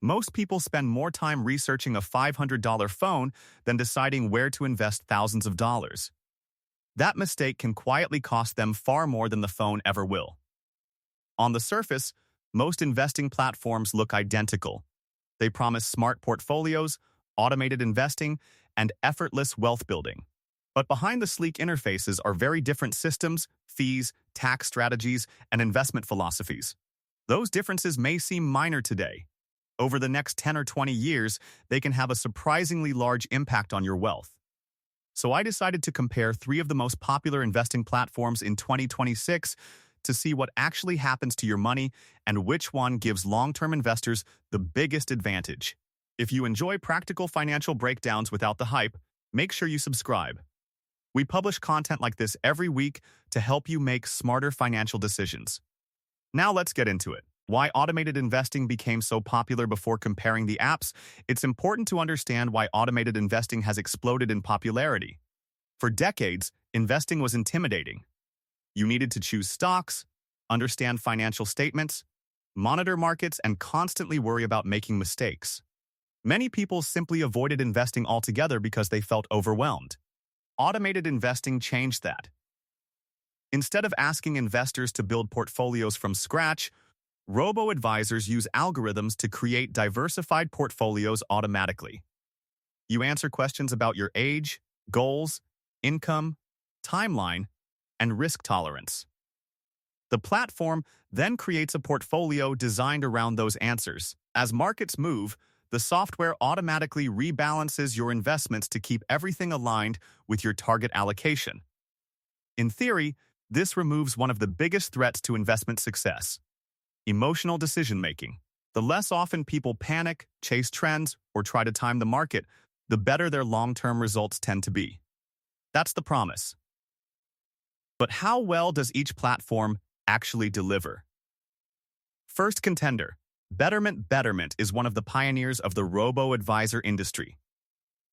Most people spend more time researching a $500 phone than deciding where to invest thousands of dollars. That mistake can quietly cost them far more than the phone ever will. On the surface, most investing platforms look identical. They promise smart portfolios, automated investing, and effortless wealth building. But behind the sleek interfaces are very different systems, fees, tax strategies, and investment philosophies. Those differences may seem minor today. Over the next 10 or 20 years, they can have a surprisingly large impact on your wealth. So I decided to compare 3 of the most popular investing platforms in 2026 to see what actually happens to your money and which one gives long-term investors the biggest advantage. If you enjoy practical financial breakdowns without the hype, make sure you subscribe. We publish content like this every week to help you make smarter financial decisions. Now let's get into it. Why automated investing became so popular. Before comparing the apps, it's important to understand why automated investing has exploded in popularity. For decades, investing was intimidating. You needed to choose stocks, understand financial statements, monitor markets, and constantly worry about making mistakes. Many people simply avoided investing altogether because they felt overwhelmed. Automated investing changed that. Instead of asking investors to build portfolios from scratch, robo-advisors use algorithms to create diversified portfolios automatically. You answer questions about your age, goals, income, timeline, and risk tolerance. The platform then creates a portfolio designed around those answers. As markets move, the software automatically rebalances your investments to keep everything aligned with your target allocation. In theory, this removes one of the biggest threats to investment success: emotional decision-making. The less often people panic, chase trends, or try to time the market, the better their long-term results tend to be. That's the promise. But how well does each platform actually deliver? First contender, Betterment. Betterment is one of the pioneers of the robo-advisor industry.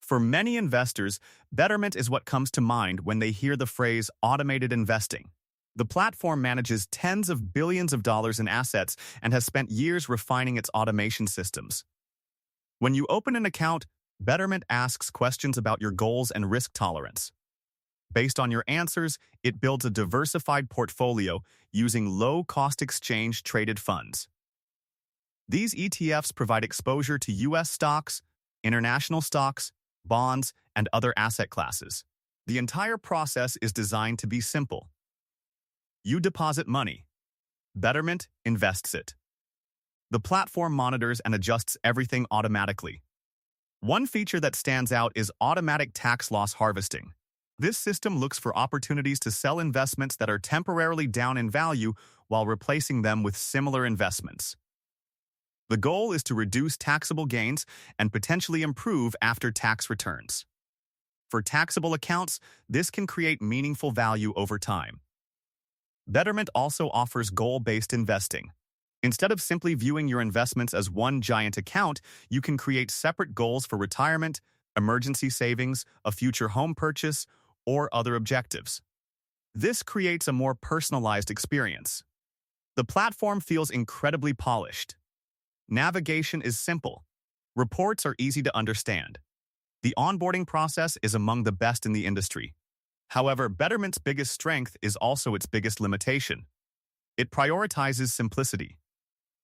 For many investors, Betterment is what comes to mind when they hear the phrase automated investing. The platform manages tens of billions of dollars in assets and has spent years refining its automation systems. When you open an account, Betterment asks questions about your goals and risk tolerance. Based on your answers, it builds a diversified portfolio using low-cost exchange-traded funds. These ETFs provide exposure to U.S. stocks, international stocks, bonds, and other asset classes. The entire process is designed to be simple. You deposit money. Betterment invests it. The platform monitors and adjusts everything automatically. One feature that stands out is automatic tax loss harvesting. This system looks for opportunities to sell investments that are temporarily down in value while replacing them with similar investments. The goal is to reduce taxable gains and potentially improve after-tax returns. For taxable accounts, this can create meaningful value over time. Betterment also offers goal-based investing. Instead of simply viewing your investments as one giant account, you can create separate goals for retirement, emergency savings, a future home purchase, or other objectives. This creates a more personalized experience. The platform feels incredibly polished. Navigation is simple. Reports are easy to understand. The onboarding process is among the best in the industry. However, Betterment's biggest strength is also its biggest limitation. It prioritizes simplicity.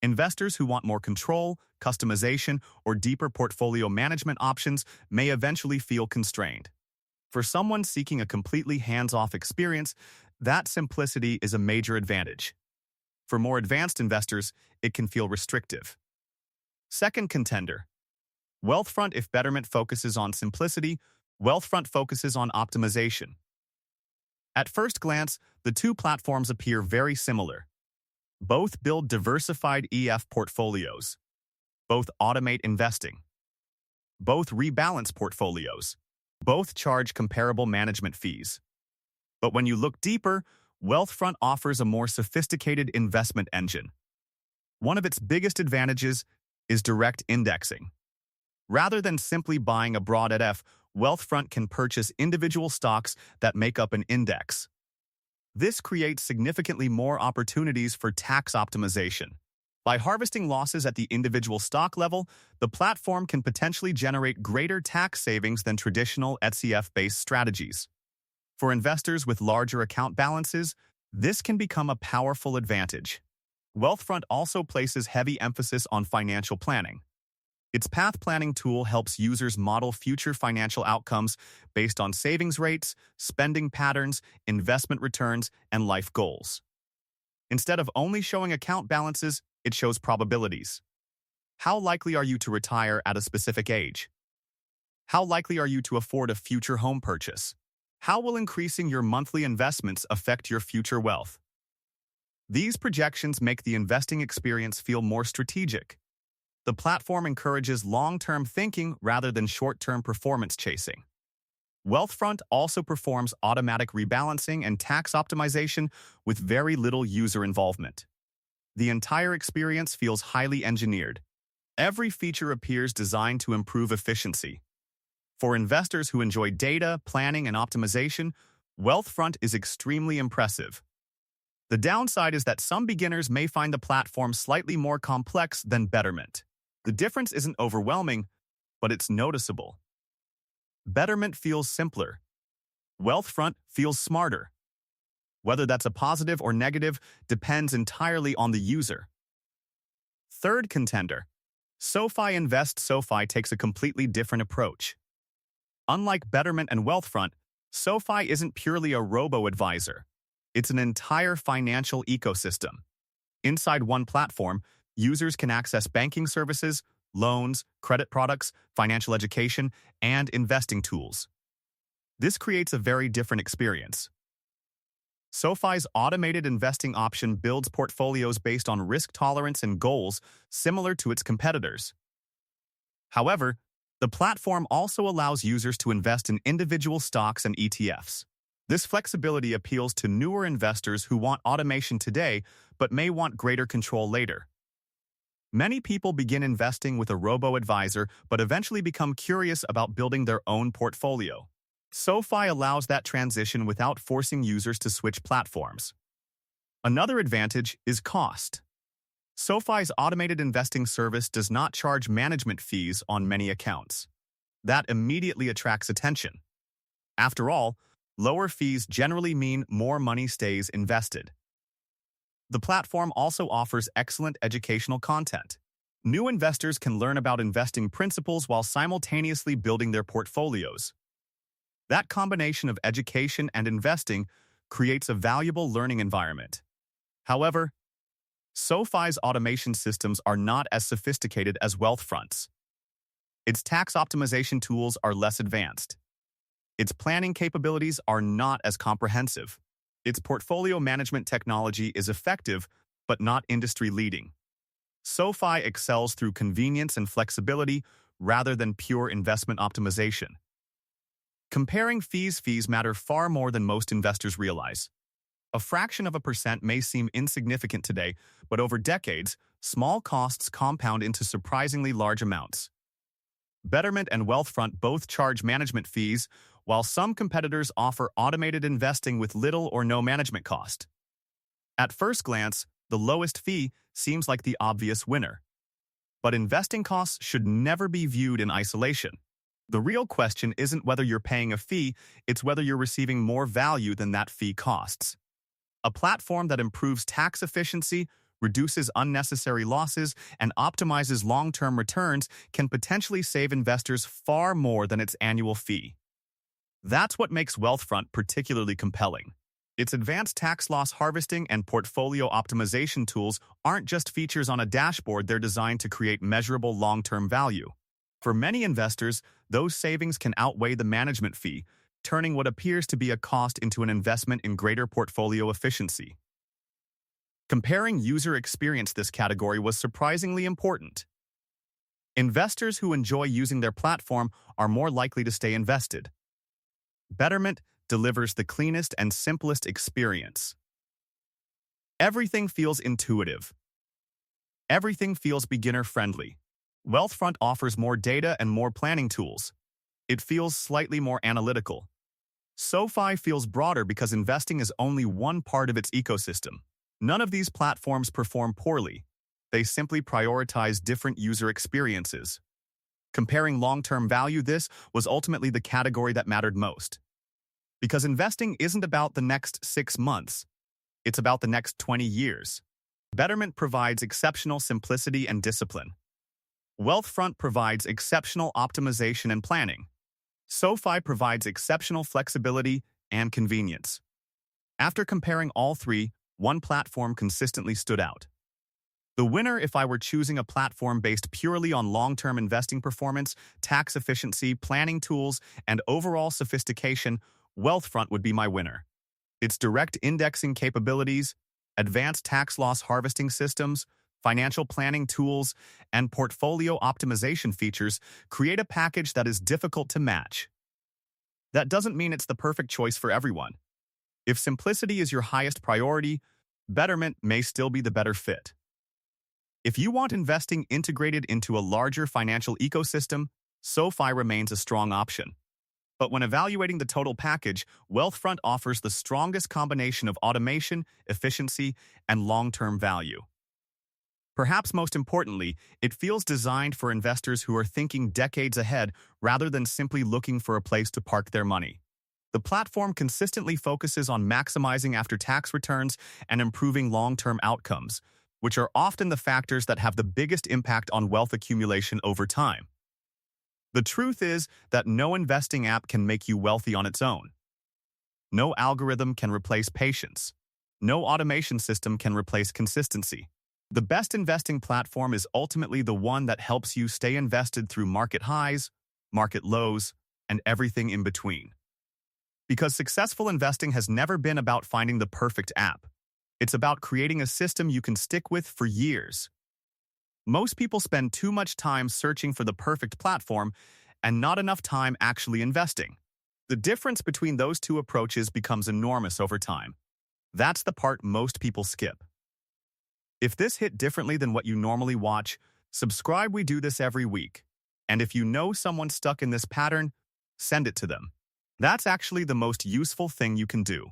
Investors who want more control, customization, or deeper portfolio management options may eventually feel constrained. For someone seeking a completely hands-off experience, that simplicity is a major advantage. For more advanced investors, it can feel restrictive. Second contender, Wealthfront. If Betterment focuses on simplicity, Wealthfront focuses on optimization. At first glance, the two platforms appear very similar. Both build diversified EF portfolios. Both automate investing. Both rebalance portfolios. Both charge comparable management fees. But when you look deeper, Wealthfront offers a more sophisticated investment engine. One of its biggest advantages is direct indexing. Rather than simply buying a broad ETF, Wealthfront can purchase individual stocks that make up an index. This creates significantly more opportunities for tax optimization. By harvesting losses at the individual stock level, the platform can potentially generate greater tax savings than traditional ETF-based strategies. For investors with larger account balances, this can become a powerful advantage. Wealthfront also places heavy emphasis on financial planning. Its path planning tool helps users model future financial outcomes based on savings rates, spending patterns, investment returns, and life goals. Instead of only showing account balances, it shows probabilities. How likely are you to retire at a specific age? How likely are you to afford a future home purchase? How will increasing your monthly investments affect your future wealth? These projections make the investing experience feel more strategic. The platform encourages long-term thinking rather than short-term performance chasing. Wealthfront also performs automatic rebalancing and tax optimization with very little user involvement. The entire experience feels highly engineered. Every feature appears designed to improve efficiency. For investors who enjoy data, planning, and optimization, Wealthfront is extremely impressive. The downside is that some beginners may find the platform slightly more complex than Betterment. The difference isn't overwhelming, but it's noticeable. Betterment feels simpler. Wealthfront feels smarter. Whether that's a positive or negative depends entirely on the user. Third contender. SoFi Invest. SoFi takes a completely different approach. Unlike Betterment and Wealthfront, SoFi isn't purely a robo-advisor. It's an entire financial ecosystem. Inside one platform, users can access banking services, loans, credit products, financial education, and investing tools. This creates a very different experience. SoFi's automated investing option builds portfolios based on risk tolerance and goals similar to its competitors. However, the platform also allows users to invest in individual stocks and ETFs. This flexibility appeals to newer investors who want automation today but may want greater control later. Many people begin investing with a robo-advisor but eventually become curious about building their own portfolio. SoFi allows that transition without forcing users to switch platforms. Another advantage is cost. SoFi's automated investing service does not charge management fees on many accounts. That immediately attracts attention. After all, lower fees generally mean more money stays invested. The platform also offers excellent educational content. New investors can learn about investing principles while simultaneously building their portfolios. That combination of education and investing creates a valuable learning environment. However, SoFi's automation systems are not as sophisticated as Wealthfront's. Its tax optimization tools are less advanced. Its planning capabilities are not as comprehensive. Its portfolio management technology is effective, but not industry-leading. SoFi excels through convenience and flexibility rather than pure investment optimization. Comparing fees matter far more than most investors realize. A fraction of a percent may seem insignificant today, but over decades, small costs compound into surprisingly large amounts. Betterment and Wealthfront both charge management fees, while some competitors offer automated investing with little or no management cost. At first glance, the lowest fee seems like the obvious winner. But investing costs should never be viewed in isolation. The real question isn't whether you're paying a fee, it's whether you're receiving more value than that fee costs. A platform that improves tax efficiency, reduces unnecessary losses, and optimizes long-term returns can potentially save investors far more than its annual fee. That's what makes Wealthfront particularly compelling. Its advanced tax loss harvesting and portfolio optimization tools aren't just features on a dashboard, they're designed to create measurable long-term value. For many investors, those savings can outweigh the management fee, turning what appears to be a cost into an investment in greater portfolio efficiency. Comparing user experience, this category was surprisingly important. Investors who enjoy using their platform are more likely to stay invested. Betterment delivers the cleanest and simplest experience. Everything feels intuitive. Everything feels beginner-friendly. Wealthfront offers more data and more planning tools. It feels slightly more analytical. SoFi feels broader because investing is only one part of its ecosystem. None of these platforms perform poorly. They simply prioritize different user experiences. Comparing long-term value, this was ultimately the category that mattered most. Because investing isn't about the next 6 months, it's about the next 20 years. Betterment provides exceptional simplicity and discipline. Wealthfront provides exceptional optimization and planning. SoFi provides exceptional flexibility and convenience. After comparing all three, one platform consistently stood out. The winner, if I were choosing a platform based purely on long-term investing performance, tax efficiency, planning tools, and overall sophistication, Wealthfront would be my winner. Its direct indexing capabilities, advanced tax loss harvesting systems, financial planning tools, and portfolio optimization features create a package that is difficult to match. That doesn't mean it's the perfect choice for everyone. If simplicity is your highest priority, Betterment may still be the better fit. If you want investing integrated into a larger financial ecosystem, SoFi remains a strong option. But when evaluating the total package, Wealthfront offers the strongest combination of automation, efficiency, and long-term value. Perhaps most importantly, it feels designed for investors who are thinking decades ahead rather than simply looking for a place to park their money. The platform consistently focuses on maximizing after-tax returns and improving long-term outcomes, which are often the factors that have the biggest impact on wealth accumulation over time. The truth is that no investing app can make you wealthy on its own. No algorithm can replace patience. No automation system can replace consistency. The best investing platform is ultimately the one that helps you stay invested through market highs, market lows, and everything in between. Because successful investing has never been about finding the perfect app. It's about creating a system you can stick with for years. Most people spend too much time searching for the perfect platform and not enough time actually investing. The difference between those two approaches becomes enormous over time. That's the part most people skip. If this hit differently than what you normally watch, subscribe. We do this every week. And if you know someone stuck in this pattern, send it to them. That's actually the most useful thing you can do.